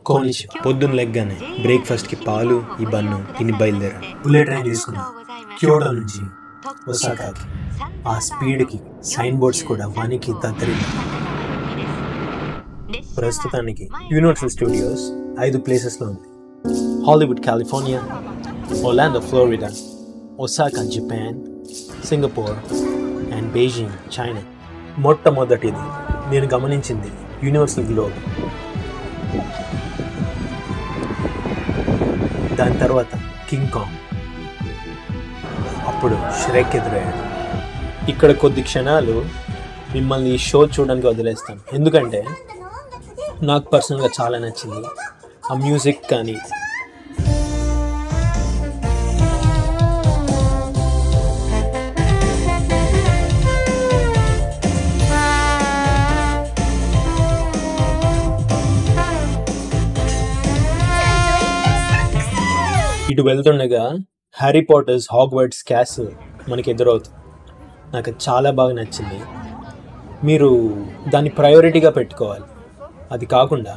కోనిచి పొద్దున్న లెగ్గానే బ్రేక్ఫాస్ట్కి పాలు ఈ బన్ను తిని బయలుదేరాను. బుల్లెట్ ట్రైన్ తీసుకున్నా క్యోటో నుంచి ఒసాకాకి. ఆ స్పీడ్కి సైన్ బోర్డ్స్ కూడా వానికి తత్తరిల్లా. ప్రస్తుతానికి యూనివర్సల్ స్టూడియోస్ 5 ప్లేసెస్లో ఉంది. Hollywood California, Orlando Florida, Osaka Japan, Singapore and Beijing China. మొట్టమొదటిది నేను గమనించింది యూనివర్సల్ గ్లోబ్. దాని తర్వాత కింగ్ కాంగ్, అప్పుడు ష్రెక్ ఎదురయ్యాడు. ఇక్కడ కొద్ది క్షణాలు మిమ్మల్ని ఈ షో చూడడానికి వదిలేస్తాను, ఎందుకంటే నాకు పర్సనల్గా చాలా నచ్చింది ఆ మ్యూజిక్. కానీ ఇటు వెళ్తుండగా హ్యారీ పాటర్స్ హాగ్వర్ట్స్ క్యాసిల్ మనకి ఎదురవుతుంది. నాకు చాలా బాగా నచ్చింది. మీరు దాన్ని ప్రయారిటీగా పెట్టుకోవాలి. అది కాకుండా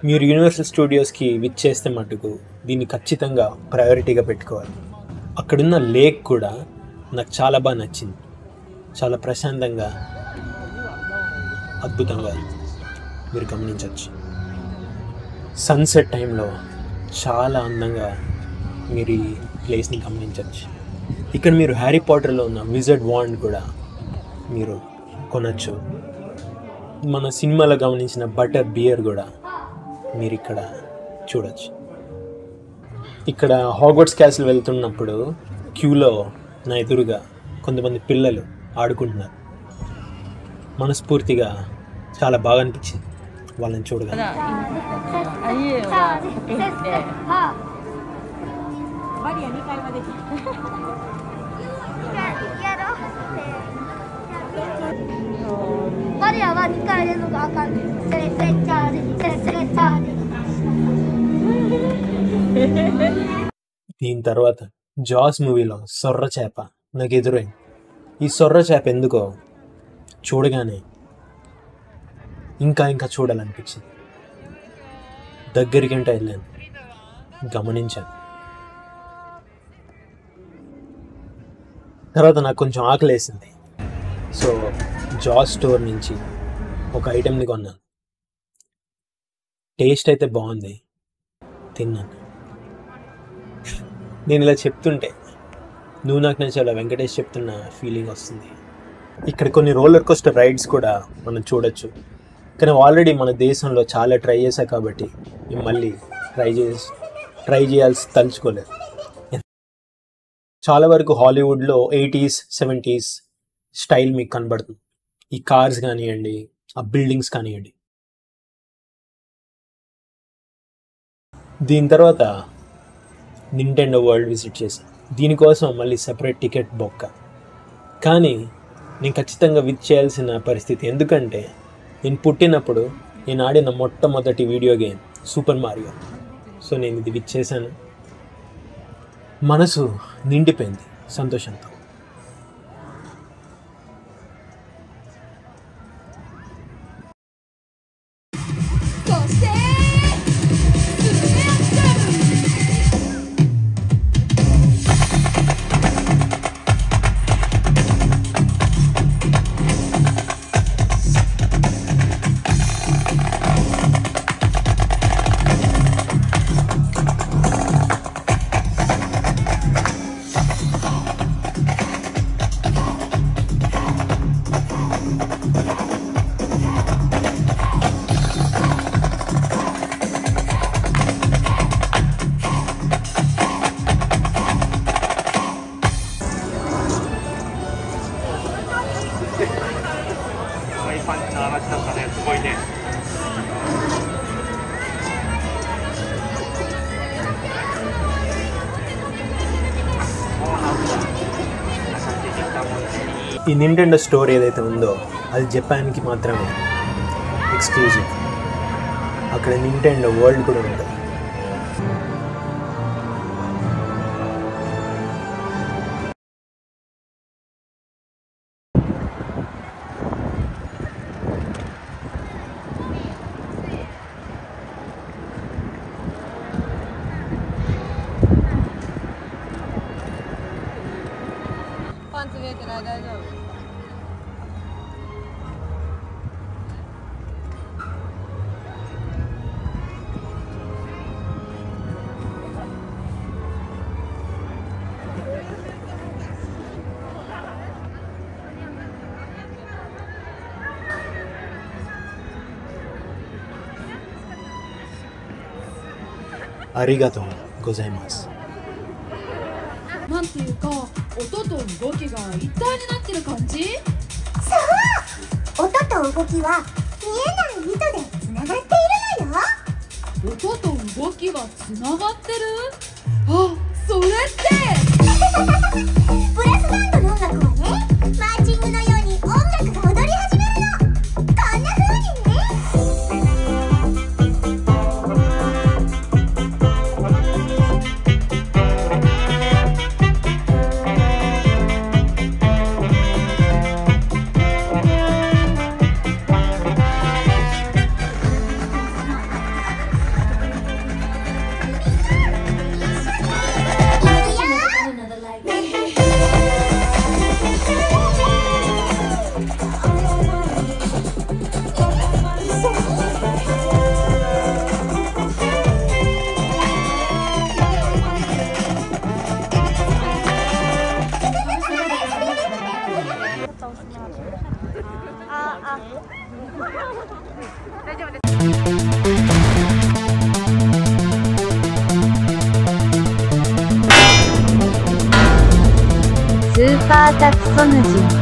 మీరు యూనివర్సల్ స్టూడియోస్కి విచ్చేస్తే మటుకు దీన్ని ఖచ్చితంగా ప్రయారిటీగా పెట్టుకోవాలి. అక్కడున్న లేక్ కూడా నాకు చాలా బాగా నచ్చింది. చాలా ప్రశాంతంగా, అద్భుతంగా మీరు గమనించవచ్చు. సన్సెట్ టైంలో చాలా అందంగా మీరు ఈ ప్లేస్ని గమనించవచ్చు. ఇక్కడ మీరు హ్యారీ పాటర్లో ఉన్న విజర్డ్ వాండ్ కూడా మీరు కొనచ్చు. మన సినిమాలో గమనించిన బటర్ బియర్ కూడా మీరు ఇక్కడ చూడవచ్చు. ఇక్కడ హాగ్వర్ట్స్ క్యాసిల్ వెళ్తున్నప్పుడు క్యూలో నా ఎదురుగా కొంతమంది పిల్లలు ఆడుకుంటున్నారు. మనస్ఫూర్తిగా చాలా బాగా అనిపించింది వాళ్ళని చూడగా. దీని తర్వాత జాస్ మూవీలో సొర్ర చేప నాకు ఎదురైంది. ఈ సొర్ర చేప ఎందుకో చూడగానే ఇంకా చూడాలనిపించింది. దగ్గరికి అంటే వెళ్ళాను, గమనించాను. తర్వాత నాకు కొంచెం ఆకలేసింది. సో జాస్ స్టోర్ నుంచి ఒక ఐటెంని కొన్నాను. టేస్ట్ అయితే బాగుంది, తిన్నాను. నేను ఇలా చెప్తుంటే నువ్వు నాకు నచ్చేలా వెంకటేష్ చెప్తున్న ఫీలింగ్ వస్తుంది. ఇక్కడ కొన్ని రోలర్ కోస్టర్ రైడ్స్ కూడా మనం చూడొచ్చు. కానీ ఆల్రెడీ మన దేశంలో చాలా ట్రై చేశా కాబట్టి మేము మళ్ళీ ట్రై చేయాల్సి తలుచుకోలేదు. చాలా వరకు హాలీవుడ్లో 80s 70s స్టైల్ మీకు కనబడుతుంది. ఈ కార్స్ కానివ్వండి, ఆ బిల్డింగ్స్ కానివ్వండి. దీని తర్వాత నింటెండో వరల్డ్ విజిట్ చేశాను. దీనికోసం మళ్ళీ సెపరేట్ టికెట్ బొక్క. కానీ నేను ఖచ్చితంగా విజిట్ చేయాల్సిన పరిస్థితి, ఎందుకంటే నేను పుట్టినప్పుడు నేను ఆడిన మొట్టమొదటి video game super Mario. So నేను ఇది విజిట్ చేశాను. మనసు నిండిపోయింది సంతోషంతో. ఈ నింటెండో స్టోర్ ఏదైతే ఉందో అది జపాన్కి మాత్రమే ఎక్స్క్లూజివ్. అక్కడ నింటెండో వరల్డ్ కూడా ఉంటుంది. ありがとうございます。なんていうか、音と動きが一体になってる感じ？そう！音と動きは見えない糸でつながっているのよ。音と動きがつながってる？あ、それってブラスバンドの音楽はね、マーチングのように音楽が踊り始めるの。こんな風にね。スーパータクソヌジン